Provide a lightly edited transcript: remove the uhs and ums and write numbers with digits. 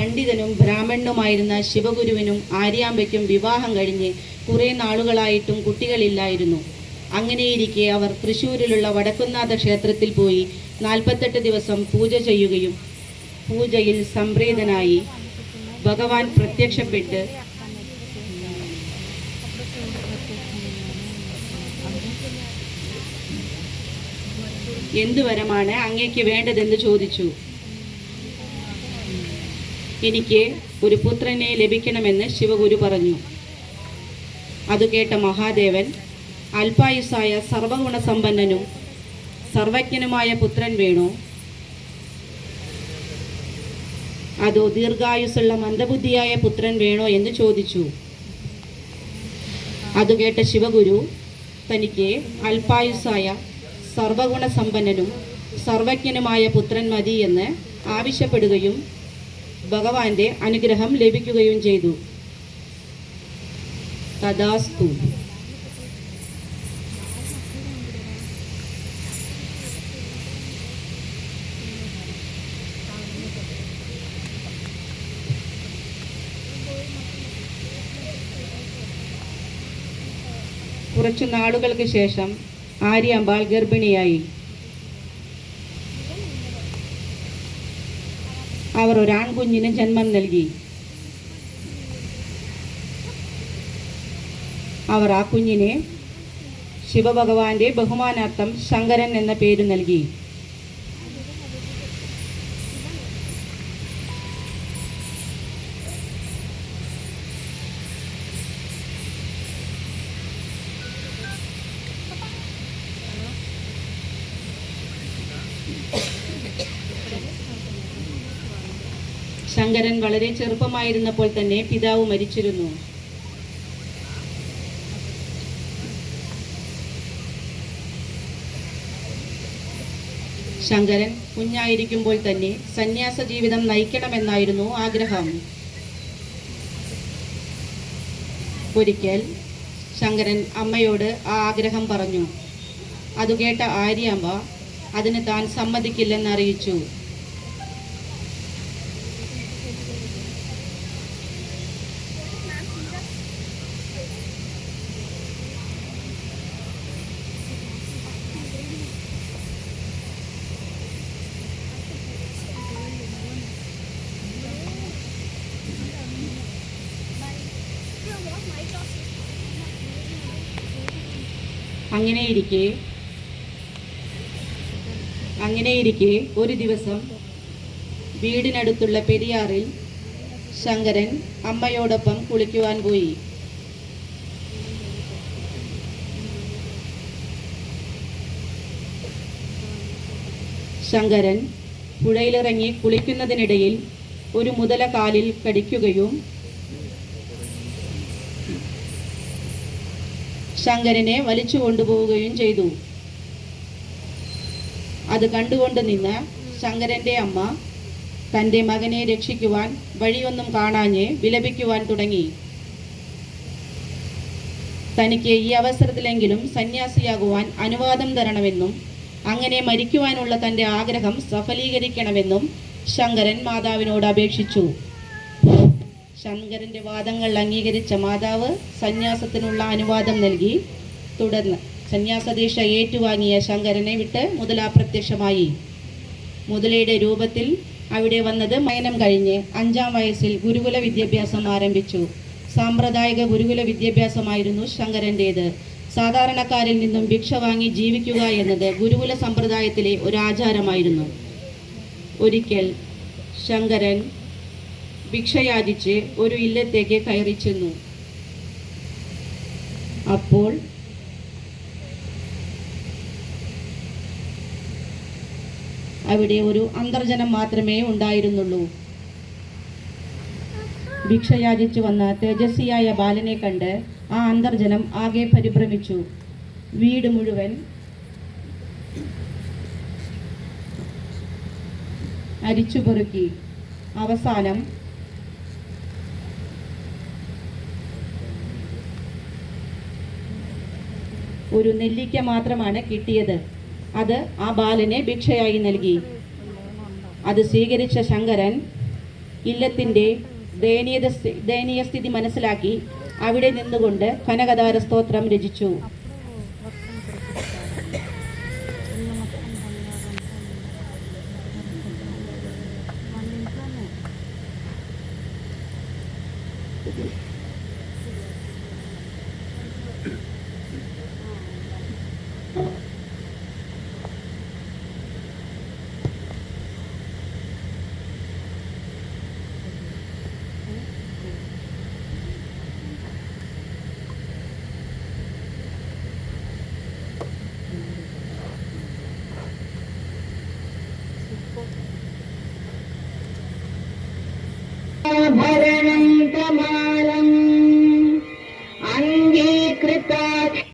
പണ്ഡിതനും ബ്രാഹ്മണനുമായിരുന്ന ശിവഗുരുവിനും ആര്യാമ്പയ്ക്കും വിവാഹം കഴിഞ്ഞ് കുറേ നാളുകളായിട്ടും കുട്ടികളില്ലായിരുന്നു. അങ്ങനെയിരിക്കെ അവർ തൃശ്ശൂരിലുള്ള വടക്കുംനാഥ ക്ഷേത്രത്തിൽ പോയി 48 ദിവസം പൂജ ചെയ്യുകയും പൂജയിൽ സംപ്രീതനായി ഭഗവാൻ പ്രത്യക്ഷപ്പെട്ട് എന്തു വരമാണ് അങ്ങേക്ക് വേണ്ടതെന്ന് ചോദിച്ചു. എനിക്ക് ഒരു പുത്രനെ ലഭിക്കണമെന്ന് ശിവഗുരു പറഞ്ഞു. അത് കേട്ട മഹാദേവൻ, അല്പായുസായ സർവഗുണസമ്പന്നനും സർവജ്ഞനുമായ പുത്രൻ വേണോ, അതോ ദീർഘായുസുള്ള മന്ദബുദ്ധിയായ പുത്രൻ വേണോ എന്ന് ചോദിച്ചു. അത് കേട്ട ശിവഗുരു തനിക്ക് അല്പായുസായ സർവഗുണസമ്പന്നനും സർവജ്ഞനുമായ പുത്രൻ മതി എന്ന് ആവശ്യപ്പെടുകയും ഭഗവാന്റെ അനുഗ്രഹം ലഭിക്കുകയും ചെയ്തു. തഥാസ്തു. കുറച്ചു നാളുകൾക്ക് ശേഷം ആര്യാമ്പാൾ ഗർഭിണിയായി. അവർ ഒരാൺകുഞ്ഞിന് ജന്മം നൽകി. അവർ ആ കുഞ്ഞിനെ ശിവഭഗവാന്റെ ബഹുമാനാർത്ഥം ശങ്കരൻ എന്ന പേര് നൽകി. ശങ്കരൻ വളരെ ചെറുപ്പമായിരുന്നപ്പോൾ തന്നെ പിതാവ് മരിച്ചിരുന്നു. ശങ്കരൻ കുഞ്ഞായിരിക്കുമ്പോൾ തന്നെ സന്യാസ ജീവിതം നയിക്കണമെന്നായിരുന്നു ആഗ്രഹം. ഒരിക്കൽ ശങ്കരൻ അമ്മയോട് ആ ആഗ്രഹം പറഞ്ഞു. അത് കേട്ട ആര്യാമ്പ അതിന് താൻ സമ്മതിക്കില്ലെന്നറിയിച്ചു. അങ്ങനെയിരിക്കെ ഒരു ദിവസം വീടിനടുത്തുള്ള പെരിയാറിൽ ശങ്കരൻ അമ്മയോടൊപ്പം കുളിക്കുവാൻ പോയി. ശങ്കരൻ പുഴയിലിറങ്ങി കുളിക്കുന്നതിനിടയിൽ ഒരു മുതല കാലിൽ കടിക്കുകയും ശങ്കരനെ വലിച്ചു കൊണ്ടുപോവുകയും ചെയ്തു. അത് കണ്ടുകൊണ്ട് നിന്ന ശങ്കരന്റെ അമ്മ തൻ്റെ മകനെ രക്ഷിക്കുവാൻ വഴിയൊന്നും കാണാഞ്ഞ് വിലപിക്കുവാൻ തുടങ്ങി. തനിക്ക് ഈ അവസരത്തിലെങ്കിലും സന്യാസിയാകുവാൻ അനുവാദം തരണമെന്നും അങ്ങനെ മരിക്കുവാനുള്ള തൻ്റെ ആഗ്രഹം സഫലീകരിക്കണമെന്നും ശങ്കരൻ മാതാവിനോട് അപേക്ഷിച്ചു. ശങ്കരന്റെ വാദങ്ങൾ അംഗീകരിച്ച മാതാവ് സന്യാസത്തിനുള്ള അനുവാദം നൽകി. തുടർന്ന് സന്യാസദീക്ഷ ഏറ്റുവാങ്ങിയ ശങ്കരനെ വിട്ട് മുതല പ്രത്യക്ഷമായി. മുതലയുടെ രൂപത്തിൽ അവിടെ വന്നത് മയനം കഴിഞ്ഞ് 5-ാം വയസ്സിൽ ഗുരുകുല വിദ്യാഭ്യാസം ആരംഭിച്ചു. സാമ്പ്രദായിക ഗുരുകുല വിദ്യാഭ്യാസമായിരുന്നു ശങ്കരൻ്റേത്. സാധാരണക്കാരിൽ നിന്നും ഭിക്ഷ വാങ്ങി ജീവിക്കുക എന്നത് ഗുരുകുല സമ്പ്രദായത്തിലെ ഒരു ആചാരമായിരുന്നു. ഒരിക്കൽ ശങ്കരൻ ഭിക്ഷയാചിച്ച് ഒരു ഇല്ലത്തേക്ക് കയറി ചെന്നു. അപ്പോൾ അവിടെ ഒരു അന്തർജനം മാത്രമേ ഉണ്ടായിരുന്നുള്ളൂ. ഭിക്ഷയാചിച്ചു വന്ന തേജസ്വിയായ ബാലനെ കണ്ട് ആ അന്തർജനം ആകെ പരിഭ്രമിച്ചു. വീട് മുഴുവൻ അരിച്ചുപെറുക്കി. അവസാനം ഒരു നെല്ലിക്ക മാത്രമാണ് കിട്ടിയത്. അത് ആ ബാലനെ ഭിക്ഷയായി നൽകി. അത് സ്വീകരിച്ച ശങ്കരൻ ഇല്ലത്തിൻ്റെ ദയനീയ സ്ഥിതി മനസ്സിലാക്കി അവിടെ നിന്നുകൊണ്ട് കനകധാര സ്തോത്രം രചിച്ചു. ഭരണം പ്രമാണം അംഗീകൃത